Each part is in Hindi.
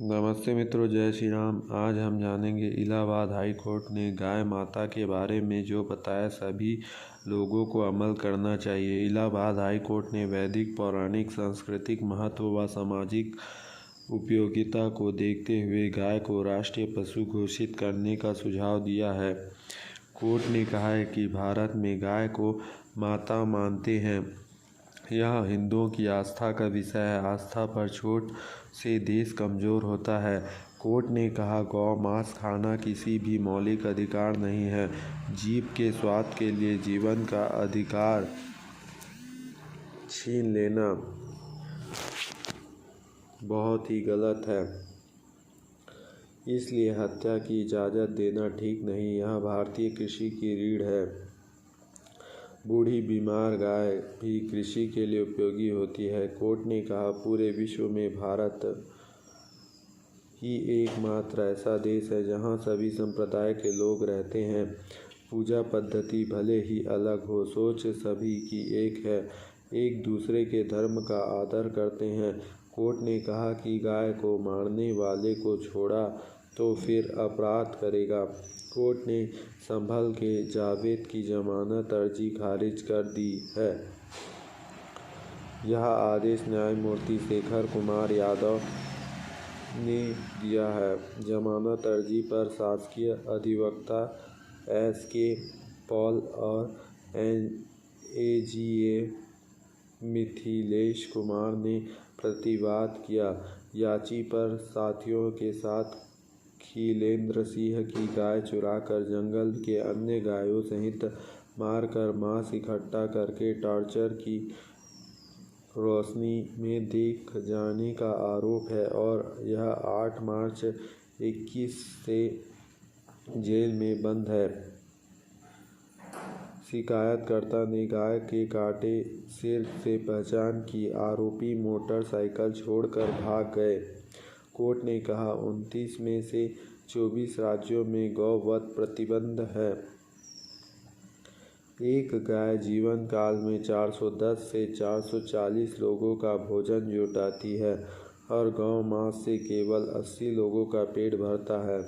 नमस्ते मित्रों, जय श्री राम। आज हम जानेंगे इलाहाबाद हाई कोर्ट ने गाय माता के बारे में जो बताया सभी लोगों को अमल करना चाहिए। इलाहाबाद हाई कोर्ट ने वैदिक पौराणिक सांस्कृतिक महत्व व सामाजिक उपयोगिता को देखते हुए गाय को राष्ट्रीय पशु घोषित करने का सुझाव दिया है। कोर्ट ने कहा है कि भारत में गाय को माता मानते हैं। यह हिंदुओं की आस्था का विषय है। आस्था पर चोट से देश कमज़ोर होता है। कोर्ट ने कहा, गौ मांस खाना किसी भी मौलिक अधिकार नहीं है। जीव के स्वाद के लिए जीवन का अधिकार छीन लेना बहुत ही गलत है, इसलिए हत्या की इजाज़त देना ठीक नहीं। यह भारतीय कृषि की रीढ़ है। बूढ़ी बीमार गाय भी कृषि के लिए उपयोगी होती है। कोर्ट ने कहा, पूरे विश्व में भारत ही एकमात्र ऐसा देश है जहां सभी संप्रदाय के लोग रहते हैं। पूजा पद्धति भले ही अलग हो, सोच सभी की एक है, एक दूसरे के धर्म का आदर करते हैं। कोर्ट ने कहा कि गाय को मारने वाले को छोड़ा तो फिर अपराध करेगा। कोर्ट ने संभल के जावेद की जमानत अर्जी खारिज कर दी है। यह आदेश न्यायमूर्ति शेखर कुमार यादव ने दिया है। जमानत अर्जी पर शासकीय अधिवक्ता एस.के. पॉल और एजीए मिथिलेश कुमार ने प्रतिवाद किया। याची पर साथियों के साथ खिलेंद्र सिंह की गाय चुराकर जंगल के अन्य गायों सहित मारकर मांस इकट्ठा करके टॉर्चर की रोशनी में देख जाने का आरोप है और यह 8 मार्च 21 से जेल में बंद है। शिकायतकर्ता ने गाय के काटे सिर से पहचान की। आरोपी मोटरसाइकिल छोड़कर भाग गए। कोर्ट ने कहा, 29 में से 24 राज्यों में गौवध प्रतिबंध है। एक गाय जीवन काल में 410 से 440 लोगों का भोजन जुटाती है और गौ मांस से केवल 80 लोगों का पेट भरता है।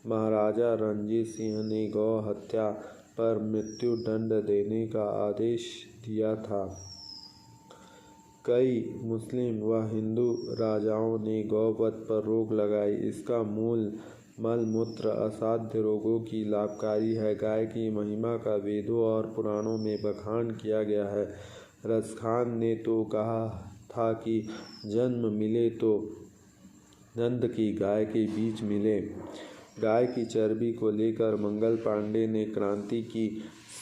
महाराजा रणजीत सिंह ने गौ हत्या पर मृत्यु दंड देने का आदेश दिया था। कई मुस्लिम व हिंदू राजाओं ने गौवध पर रोक लगाई। इसका मूल मल-मूत्र असाध्य रोगों की लाभकारी है। गाय की महिमा का वेदों और पुराणों में बखान किया गया है। रसखान ने तो कहा था कि जन्म मिले तो नंद की गाय के बीच मिले। गाय की चर्बी को लेकर मंगल पांडे ने क्रांति की।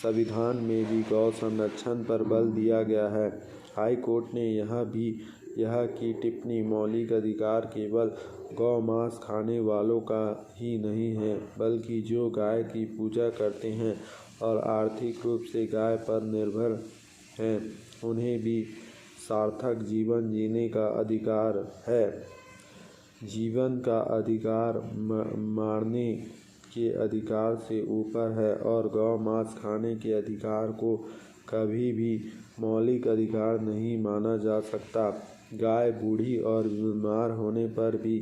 संविधान में भी गौ संरक्षण पर बल दिया गया है। हाई कोर्ट ने यह की टिप्पणी मौलिक अधिकार केवल गौ मांस खाने वालों का ही नहीं है, बल्कि जो गाय की पूजा करते हैं और आर्थिक रूप से गाय पर निर्भर हैं, उन्हें भी सार्थक जीवन जीने का अधिकार है। जीवन का अधिकार मारने के अधिकार से ऊपर है और गौ मांस खाने के अधिकार को कभी भी मौलिक अधिकार नहीं माना जा सकता। गाय बूढ़ी और बीमार होने पर भी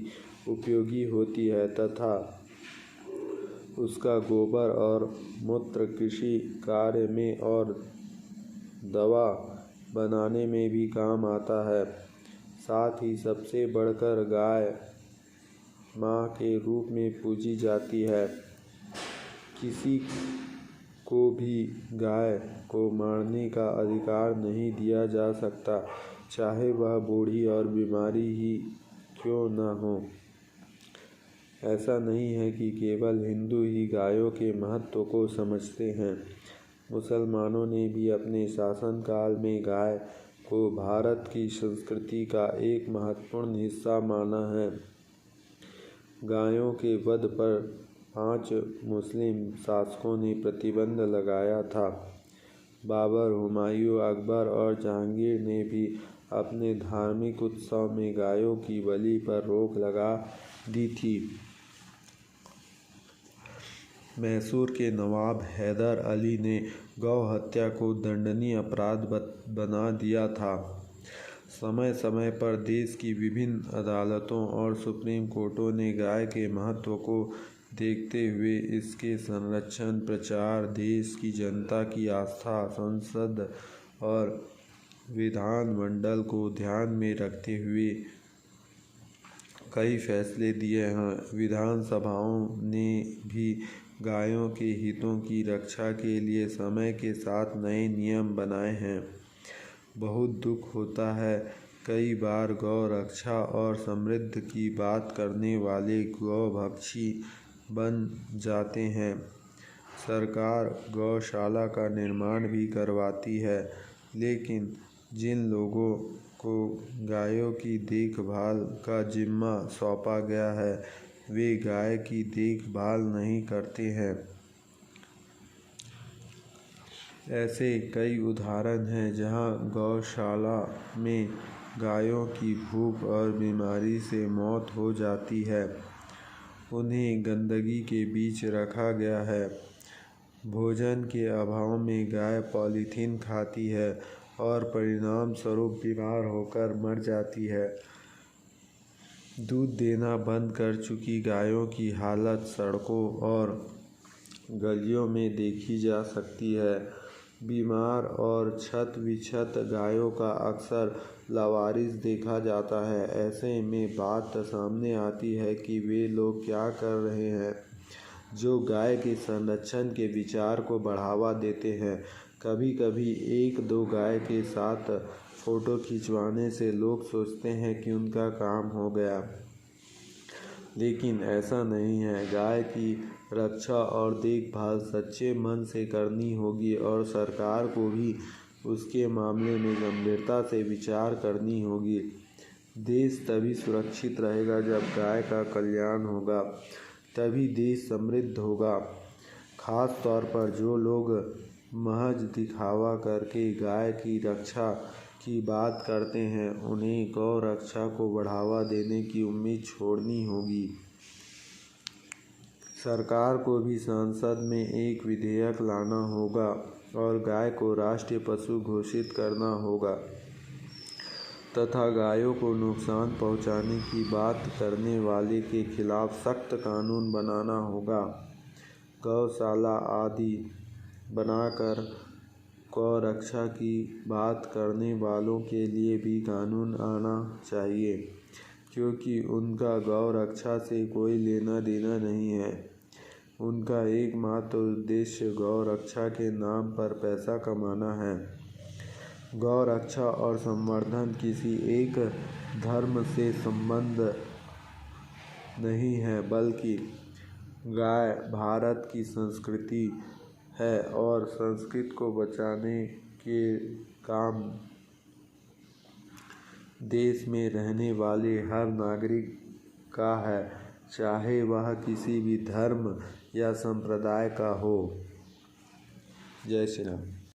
उपयोगी होती है तथा उसका गोबर और मूत्र कृषि कार्य में और दवा बनाने में भी काम आता है। साथ ही सबसे बढ़कर गाय मां के रूप में पूजी जाती है। किसी को भी गाय को मारने का अधिकार नहीं दिया जा सकता, चाहे वह बूढ़ी और बीमारी ही क्यों न हो। ऐसा नहीं है कि केवल हिंदू ही गायों के महत्व को समझते हैं। मुसलमानों ने भी अपने शासनकाल में गाय को भारत की संस्कृति का एक महत्वपूर्ण हिस्सा माना है। गायों के वध पर 5 मुस्लिम शासकों ने प्रतिबंध लगाया था। बाबर, हुमायूं, अकबर और जहांगीर ने भी अपने धार्मिक उत्सव में गायों की बलि पर रोक लगा दी थी। मैसूर के नवाब हैदर अली ने गौ हत्या को दंडनीय अपराध बना दिया था। समय समय पर देश की विभिन्न अदालतों और सुप्रीम कोर्टों ने गाय के महत्व को देखते हुए इसके संरक्षण, प्रचार, देश की जनता की आस्था, संसद और विधानमंडल को ध्यान में रखते हुए कई फैसले दिए हैं। विधानसभाओं ने भी गायों के हितों की रक्षा के लिए समय के साथ नए नियम बनाए हैं। बहुत दुख होता है, कई बार गौ रक्षा और समृद्धि की बात करने वाले गौभक्षी बन जाते हैं। सरकार गौशाला का निर्माण भी करवाती है, लेकिन जिन लोगों को गायों की देखभाल का जिम्मा सौंपा गया है, वे गाय की देखभाल नहीं करते हैं। ऐसे कई उदाहरण हैं जहां गौशाला में गायों की भूख और बीमारी से मौत हो जाती है। उन्हें गंदगी के बीच रखा गया है। भोजन के अभाव में गाय पॉलीथीन खाती है और परिणाम स्वरूप बीमार होकर मर जाती है। दूध देना बंद कर चुकी गायों की हालत सड़कों और गलियों में देखी जा सकती है। बीमार और क्षत-विक्षत गायों का अक्सर लावारिस देखा जाता है। ऐसे में बात सामने आती है कि वे लोग क्या कर रहे हैं जो गाय के संरक्षण के विचार को बढ़ावा देते हैं। कभी कभी एक दो गाय के साथ फोटो खिंचवाने से लोग सोचते हैं कि उनका काम हो गया, लेकिन ऐसा नहीं है। गाय की रक्षा और देखभाल सच्चे मन से करनी होगी और सरकार को भी उसके मामले में गंभीरता से विचार करनी होगी। देश तभी सुरक्षित रहेगा जब गाय का कल्याण होगा, तभी देश समृद्ध होगा। खास तौर पर जो लोग महज दिखावा करके गाय की रक्षा की बात करते हैं, उन्हें गौ रक्षा को बढ़ावा देने की उम्मीद छोड़नी होगी। सरकार को भी संसद में एक विधेयक लाना होगा और गाय को राष्ट्रीय पशु घोषित करना होगा तथा गायों को नुकसान पहुंचाने की बात करने वाले के खिलाफ सख्त कानून बनाना होगा। गौशाला आदि बनाकर गौ रक्षा की बात करने वालों के लिए भी कानून आना चाहिए, क्योंकि उनका गौ रक्षा से कोई लेना देना नहीं है। उनका एकमात्र उद्देश्य गौ रक्षा के नाम पर पैसा कमाना है। गौ रक्षा और संवर्धन किसी एक धर्म से संबंध नहीं है, बल्कि गाय भारत की संस्कृति है और संस्कृति को बचाने के काम देश में रहने वाले हर नागरिक का है, चाहे वह किसी भी धर्म या संप्रदाय का हो। जय श्री राम।